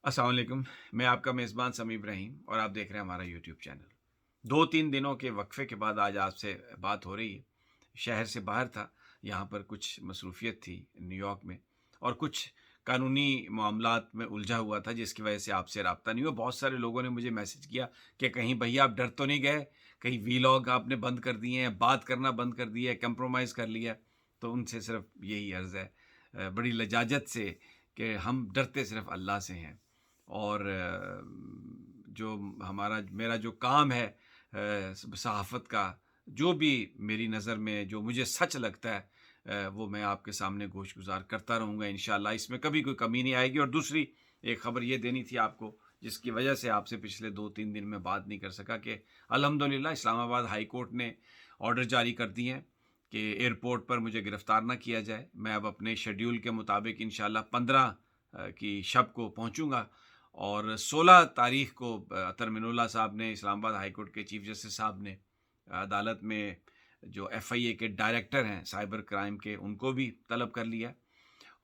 अस्सलाम वालेकुम। मैं आपका मेज़बान समी इब्राहिम और आप देख रहे हैं हमारा यूट्यूब चैनल। 2-3 दिनों के वक्फ़े के बाद आज आपसे बात हो रही है। शहर से बाहर था, यहाँ पर कुछ मसरूफ़ियत थी न्यूयॉर्क में और कुछ कानूनी मामलात में उलझा हुआ था जिसकी वजह से आपसे राब्ता नहीं हुआ। बहुत सारे लोगों ने मुझे मैसेज किया कि कहीं भैया आप डर तो नहीं गए? कहीं वीलॉग आपने बंद कर दिए हैं, बात करना बंद कर दिया है, कंप्रोमाइज़ कर लिया? तो उनसे सिर्फ़ यही अर्ज़ है बड़ी लजाजत से कि हम डरते सिर्फ़ अल्लाह से हैं। और जो हमारा मेरा जो काम है सहाफ़त का, जो भी मेरी नज़र में जो मुझे सच लगता है वो मैं आपके सामने गोश-गुज़ार करता रहूँगा इंशाअल्लाह, इसमें कभी कोई कमी नहीं आएगी। और दूसरी एक ख़बर ये देनी थी आपको, जिसकी वजह से आपसे पिछले 2-3 दिन में बात नहीं कर सका कि अल्हम्दुलिल्लाह इस्लामाबाद हाई कोर्ट ने ऑर्डर जारी कर दिए हैं कि एयरपोर्ट पर मुझे गिरफ़्तार ना किया जाए। मैं अब अपने शेड्यूल के मुताबिक इंशाअल्लाह 15 की शब को पहुँचूँगा और 16 तारीख़ को अतर मिनुल्लाह साहब ने, इस्लामाबाद हाई कोर्ट के चीफ़ जस्टिस साहब ने अदालत में जो एफआईए के डायरेक्टर हैं साइबर क्राइम के, उनको भी तलब कर लिया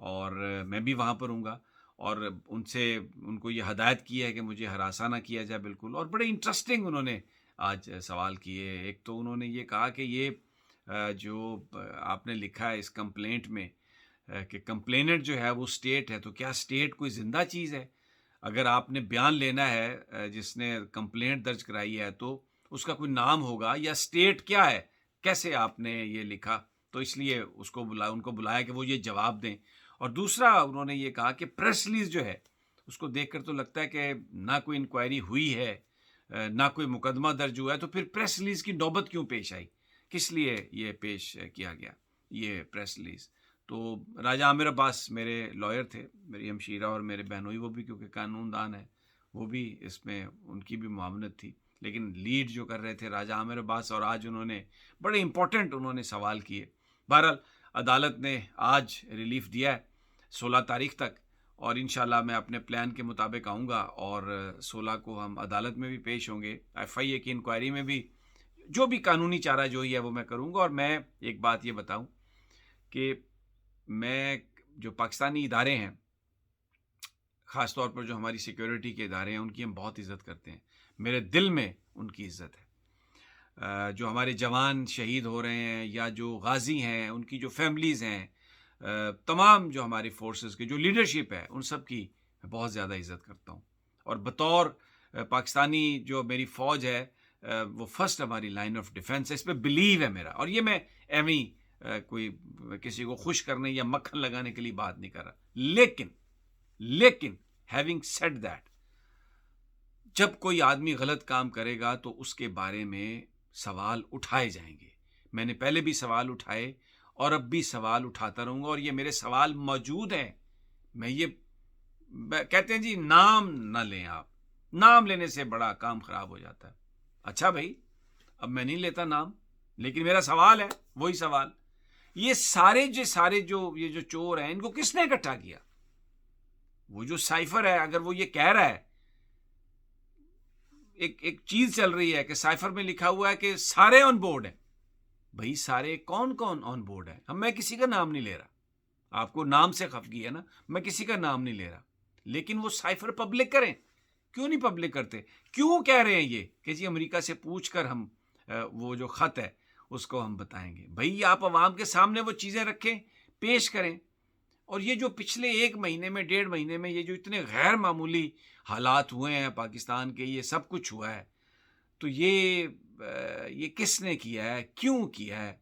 और मैं भी वहाँ पर हूँगा और उनसे उनको ये हदायत की है कि मुझे हरासा ना किया जाए बिल्कुल। और बड़े इंटरेस्टिंग उन्होंने आज सवाल किए। एक तो उन्होंने ये कहा कि ये जो आपने लिखा है इस कंप्लेंट में कि कंप्लेनेंट जो है वो स्टेट है, तो क्या स्टेट कोई ज़िंदा चीज़ है? अगर आपने बयान लेना है जिसने कंप्लेंट दर्ज कराई है तो उसका कोई नाम होगा या स्टेट क्या है? कैसे आपने ये लिखा? तो इसलिए उनको बुलाया कि वो ये जवाब दें। और दूसरा उन्होंने ये कहा कि प्रेस रिलीज़ जो है, उसको देखकर तो लगता है कि ना कोई इंक्वायरी हुई है ना कोई मुकदमा दर्ज हुआ है, तो फिर प्रेस रिलीज़ की नौबत क्यों पेश आई? किस लिए ये पेश किया गया, ये प्रेस रिलीज़? तो राजा आमिर अब्बास मेरे लॉयर थे, मेरी हमशीरा और मेरे बहनोई, वो भी क्योंकि कानूनदान हैं, वो भी इसमें उनकी भी मुआवनत थी। लेकिन लीड जो कर रहे थे राजा आमिर अब्बास, और आज उन्होंने बड़े इम्पोर्टेंट उन्होंने सवाल किए। बहरहाल अदालत ने आज रिलीफ़ दिया है 16 तारीख़ तक और इंशाअल्लाह मैं अपने प्लान के मुताबिक आऊँगा और 16 को हम अदालत में भी पेश होंगे। एफआईए की इंक्वायरी में भी जो भी कानूनी चाराजोई है वो मैं करूँगा। और मैं एक बात ये बताऊँ कि मैं जो पाकिस्तानी इदारे हैं, ख़ास तौर पर जो हमारी सिक्योरिटी के इदारे हैं, उनकी हम बहुत इज़्ज़त करते हैं। मेरे दिल में उनकी इज़्ज़त है। जो हमारे जवान शहीद हो रहे हैं या जो गाज़ी हैं, उनकी जो फैमिलीज़ हैं, तमाम जो हमारी फ़ोर्सेस की जो लीडरशिप है, उन सब की मैं बहुत ज़्यादा इज़्ज़त करता हूँ। और बतौर पाकिस्तानी जो मेरी फ़ौज है, वो फर्स्ट हमारी लाइन ऑफ डिफेंस है, इस पे बिलीव है मेरा। और ये मैं एवें ही कोई किसी को खुश करने या मक्खन लगाने के लिए बात नहीं कर रहा। लेकिन हैविंग सेड दैट, जब कोई आदमी गलत काम करेगा तो उसके बारे में सवाल उठाए जाएंगे। मैंने पहले भी सवाल उठाए और अब भी सवाल उठाता रहूंगा और ये मेरे सवाल मौजूद हैं। मैं ये कहते हैं जी, नाम ना लें आप, नाम लेने से बड़ा काम खराब हो जाता है। अच्छा भाई, अब मैं नहीं लेता नाम, लेकिन मेरा सवाल है वही सवाल। ये सारे जो ये जो चोर हैं, इनको किसने इकट्ठा किया? वो जो साइफर है, अगर वो ये कह रहा है, एक एक चीज चल रही है कि साइफर में लिखा हुआ है कि सारे ऑन बोर्ड हैं। भाई सारे कौन कौन ऑन बोर्ड है? हम मैं किसी का नाम नहीं ले रहा, आपको नाम से खफगी है ना, मैं किसी का नाम नहीं ले रहा। लेकिन वो साइफर पब्लिक करें। क्यों नहीं पब्लिक करते? क्यों कह रहे हैं ये कि जी अमेरिका से पूछ कर हम वो जो खत है उसको हम बताएंगे? भाई आप अवाम के सामने वो चीजें रखें, पेश करें। और ये जो पिछले 1 महीने में, 1.5 महीने में ये जो इतने गैर मामूली हालात हुए हैं पाकिस्तान के, ये सब कुछ हुआ है, तो ये किसने किया है? क्यों किया है?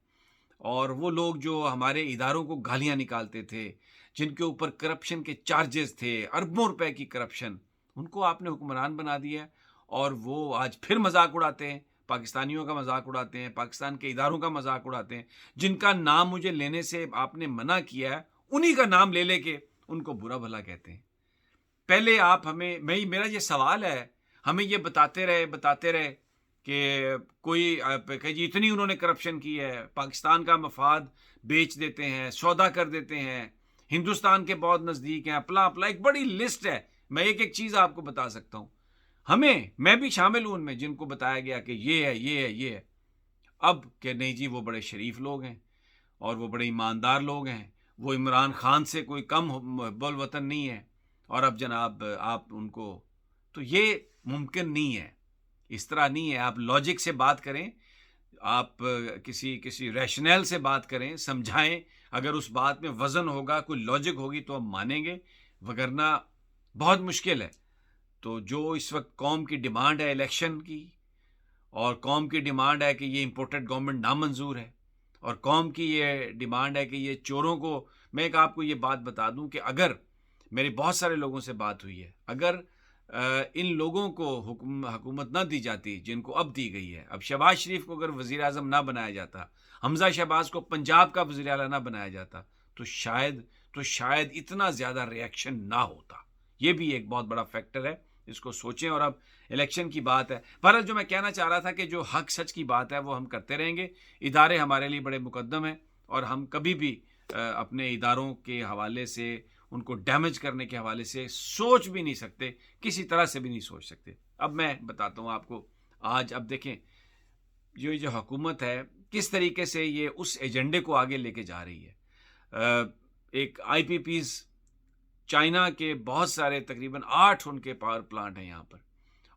और वो लोग जो हमारे इदारों को गालियाँ निकालते थे, जिनके ऊपर करप्शन के चार्जेस थे, अरबों रुपए की करप्शन, उनको आपने हुक्मरान बना दिया है और वो आज फिर मज़ाक उड़ाते हैं, पाकिस्तानियों का मज़ाक उड़ाते हैं, पाकिस्तान के इदारों का मज़ाक उड़ाते हैं। जिनका नाम मुझे लेने से आपने मना किया है, उन्हीं का नाम ले लेके उनको बुरा-भला कहते हैं। पहले आप हमें मैं मेरा ये सवाल है, हमें ये बताते रहे कि कोई कहे जी इतनी उन्होंने करप्शन की है, पाकिस्तान का मफाद बेच देते हैं, सौदा कर देते हैं, हिंदुस्तान के बहुत नज़दीक हैं, अपला-अपला एक बड़ी लिस्ट है। मैं एक-एक चीज़ आपको बता सकता हूँ। मैं भी शामिल हूँ उनमें जिनको बताया गया कि ये है, ये है, ये है। अब कि नहीं जी वो बड़े शरीफ लोग हैं और वो बड़े ईमानदार लोग हैं, वो इमरान खान से कोई कम हुब्बुल वतन नहीं है और अब जनाब आप उनको, तो ये मुमकिन नहीं है, इस तरह नहीं है। आप लॉजिक से बात करें, आप किसी किसी रैशनल से बात करें, समझाएं। अगर उस बात में वज़न होगा, कोई लॉजिक होगी तो हम मानेंगे, वगरना बहुत मुश्किल है। तो जो इस वक्त कौम की डिमांड है इलेक्शन की, और कौम की डिमांड है कि ये इम्पोर्टेड गवर्नमेंट नामंजूर है, और कौम की ये डिमांड है कि ये चोरों को, मैं एक आपको ये बात बता दूं कि अगर मेरी बहुत सारे लोगों से बात हुई है, अगर इन लोगों को हुकूमत ना दी जाती जिनको अब दी गई है, अब शहबाज शरीफ को अगर वज़ीर आज़म ना बनाया जाता, हमज़ा शहबाज को पंजाब का वज़ीर आला ना बनाया जाता, तो शायद इतना ज़्यादा रिएक्शन ना होता। ये भी एक बहुत बड़ा फैक्टर है, इसको सोचें। और अब इलेक्शन की बात है, पर जो मैं कहना चाह रहा था कि जो हक सच की बात है वो हम करते रहेंगे। इदारे हमारे लिए बड़े मुकद्दम हैं, और हम कभी भी अपने इदारों के हवाले से, उनको डैमेज करने के हवाले से सोच भी नहीं सकते, किसी तरह से भी नहीं सोच सकते। अब मैं बताता हूँ आपको, आज अब देखें जो हुकूमत है किस तरीके से ये उस एजेंडे को आगे लेके जा रही है। एक आईपीपीज़, चाइना के बहुत सारे, तकरीबन 8 उनके पावर प्लांट हैं यहाँ पर,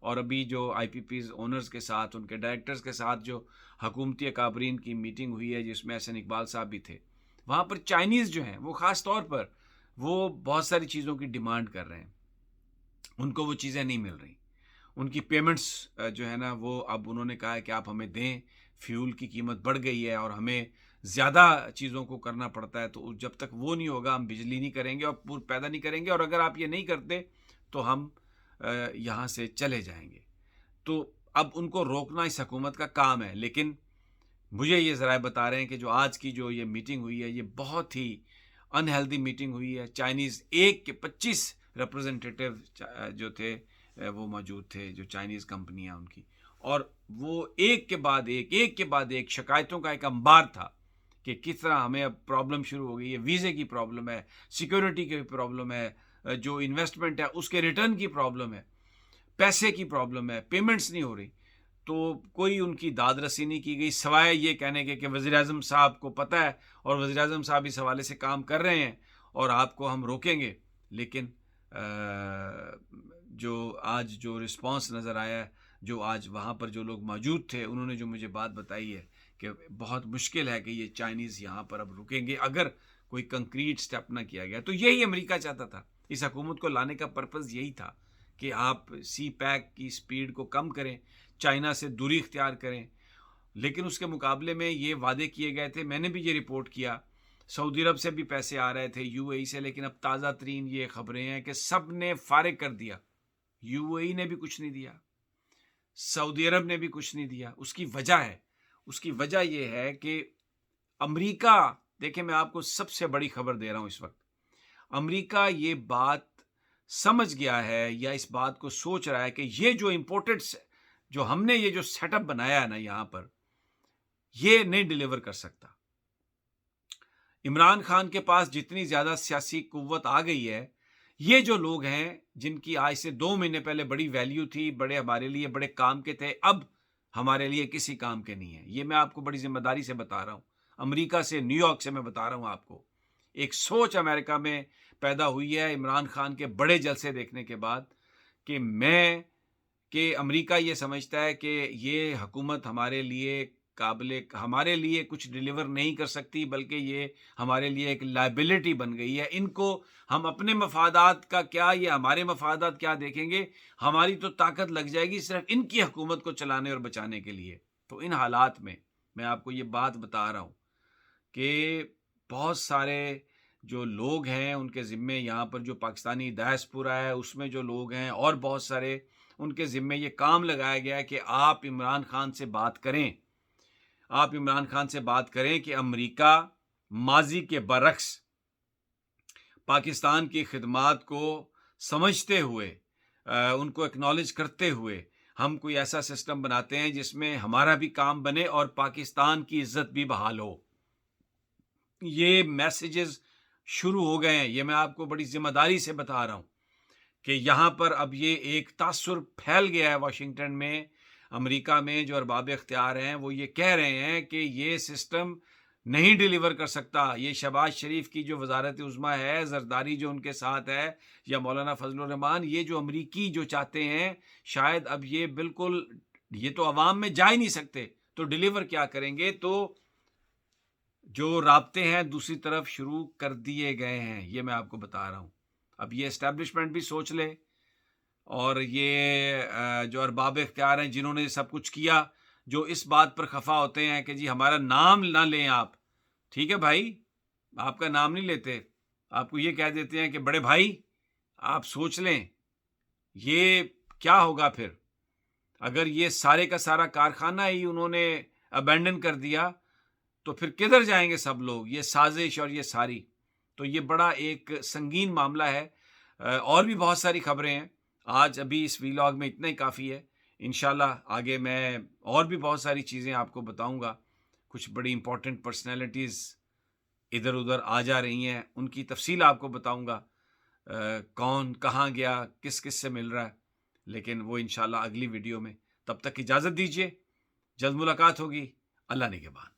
और अभी जो आईपीपीज़ ओनर्स के साथ, उनके डायरेक्टर्स के साथ जो हकूमती अकाबरीन की मीटिंग हुई है, जिसमें एहसन इकबाल साहब भी थे, वहाँ पर चाइनीज़ जो हैं वो ख़ास तौर पर वो बहुत सारी चीज़ों की डिमांड कर रहे हैं, उनको वो चीज़ें नहीं मिल रही। उनकी पेमेंट्स जो है ना, वो अब उन्होंने कहा है कि आप हमें दें, फ्यूल की कीमत बढ़ गई है और हमें ज़्यादा चीज़ों को करना पड़ता है, तो जब तक वो नहीं होगा हम बिजली नहीं करेंगे और पूर पैदा नहीं करेंगे, और अगर आप ये नहीं करते तो हम यहाँ से चले जाएंगे। तो अब उनको रोकना इस हुकूमत का काम है। लेकिन मुझे ये ज़राए बता रहे हैं कि जो आज की जो ये मीटिंग हुई है, ये बहुत ही अनहेल्दी मीटिंग हुई है। चाइनीज़ एक के 25 रिप्रेजेंटेटिव जो थे वो मौजूद थे, जो चाइनीज़ कंपनियां उनकी, और वो एक के बाद एक शिकायतों का एक अंबार था कि किस तरह हमें अब प्रॉब्लम शुरू हो गई है, वीज़े की प्रॉब्लम है, सिक्योरिटी की प्रॉब्लम है, जो इन्वेस्टमेंट है उसके रिटर्न की प्रॉब्लम है, पैसे की प्रॉब्लम है, पेमेंट्स नहीं हो रही। तो कोई उनकी दाद रसी नहीं की गई, सवाए ये कहने के कि वज़ीर आज़म साहब को पता है और वज़ीर आज़म साहब इस हवाले से काम कर रहे हैं और आपको हम रोकेंगे। लेकिन जो आज जो रिस्पांस नज़र आया है, जो आज वहाँ पर जो लोग मौजूद थे, उन्होंने जो मुझे बात बताई है कि बहुत मुश्किल है कि ये चाइनीज़ यहाँ पर अब रुकेंगे अगर कोई कंक्रीट स्टेप ना किया गया। तो यही अमेरिका चाहता था, इस हुकूमत को लाने का पर्पज़ यही था कि आप सी पैक की स्पीड को कम करें, चाइना से दूरी इख्तियार करें। लेकिन उसके मुकाबले में ये वादे किए गए थे, मैंने भी ये रिपोर्ट किया, सऊदी अरब से भी पैसे आ रहे थे, यूएई से, लेकिन अब ताज़ा तरीन ये खबरें हैं कि सब ने फारिग कर दिया। यूएई ने भी कुछ नहीं दिया, सऊदी अरब ने भी कुछ नहीं दिया। उसकी वजह ये है कि अमेरिका, देखिए मैं आपको सबसे बड़ी खबर दे रहा हूँ इस वक्त, अमेरिका ये बात समझ गया है, या इस बात को सोच रहा है कि ये जो इम्पोर्टेड, जो हमने ये जो सेटअप बनाया है ना यहाँ पर, ये नहीं डिलीवर कर सकता। इमरान खान के पास जितनी ज़्यादा सियासी कुव्वत आ गई है, ये जो लोग हैं जिनकी आज से 2 महीने पहले बड़ी वैल्यू थी, बड़े हमारे लिए बड़े काम के थे, अब हमारे लिए किसी काम के नहीं है। ये मैं आपको बड़ी ज़िम्मेदारी से बता रहा हूँ, अमेरिका से, न्यूयॉर्क से मैं बता रहा हूँ आपको। एक सोच अमेरिका में पैदा हुई है इमरान खान के बड़े जलसे देखने के बाद कि अमेरिका ये समझता है कि ये हुकूमत हमारे लिए कुछ डिलीवर नहीं कर सकती, बल्कि ये हमारे लिए एक लायबिलिटी बन गई है। इनको हम अपने मफादात का क्या, ये हमारे मफादात क्या देखेंगे, हमारी तो ताकत लग जाएगी सिर्फ इनकी हुकूमत को चलाने और बचाने के लिए। तो इन हालात में मैं आपको ये बात बता रहा हूँ कि बहुत सारे जो लोग हैं उनके ज़िम्मे, यहाँ पर जो पाकिस्तानी डायस्पोरा है उसमें जो लोग हैं, और बहुत सारे उनके ज़िम्मे ये काम लगाया गया है कि आप इमरान खान से बात करें, आप इमरान खान से बात करें कि अमेरिका माजी के बरक्स पाकिस्तान की खिदमात को समझते हुए, उनको एक्नॉलेज करते हुए, हम कोई ऐसा सिस्टम बनाते हैं जिसमें हमारा भी काम बने और पाकिस्तान की इज्जत भी बहाल हो। ये मैसेजेस शुरू हो गए हैं, ये मैं आपको बड़ी जिम्मेदारी से बता रहा हूँ कि यहाँ पर अब ये एक तासुर फैल गया है वाशिंगटन में, अमेरिका में जो अरबाब इख्तियार हैं वो ये कह रहे हैं कि ये सिस्टम नहीं डिलीवर कर सकता। ये शहबाज शरीफ की जो वज़ारत उज़्मा है, ज़रदारी जो उनके साथ है, या मौलाना फज़लुर रहमान, ये जो अमरीकी जो चाहते हैं, शायद अब ये बिल्कुल, ये तो अवाम में जा ही नहीं सकते, तो डिलीवर क्या करेंगे? तो जो राब्ते हैं दूसरी तरफ शुरू कर दिए गए हैं, ये मैं आपको बता रहा हूँ। अब ये एस्टेब्लिशमेंट भी सोच ले, और ये जो अरबाब इख्तियार हैं जिन्होंने ये सब कुछ किया, जो इस बात पर खफ़ा होते हैं कि जी हमारा नाम ना लें आप। ठीक है भाई, आपका नाम नहीं लेते, आपको ये कह देते हैं कि बड़े भाई आप सोच लें, ये क्या होगा फिर? अगर ये सारे का सारा कारखाना ही उन्होंने अबैंडन कर दिया, तो फिर किधर जाएँगे सब लोग? ये साज़िश और ये सारी। तो ये बड़ा एक संगीन मामला है। और भी बहुत सारी खबरें हैं। आज अभी इस वीलॉग में इतना ही काफ़ी है। इंशाल्लाह आगे मैं और भी बहुत सारी चीज़ें आपको बताऊँगा। कुछ बड़ी इम्पोर्टेंट पर्सनैलिटीज़ इधर-उधर आ जा रही हैं, उनकी तफ़सील आपको बताऊँगा। कौन कहाँ गया, किस-किस से मिल रहा है। लेकिन वो इंशाल्लाह अगली वीडियो में। तब तक इजाज़त दीजिए। जल्द मुलाकात होगी। अल्लाह निगहबान।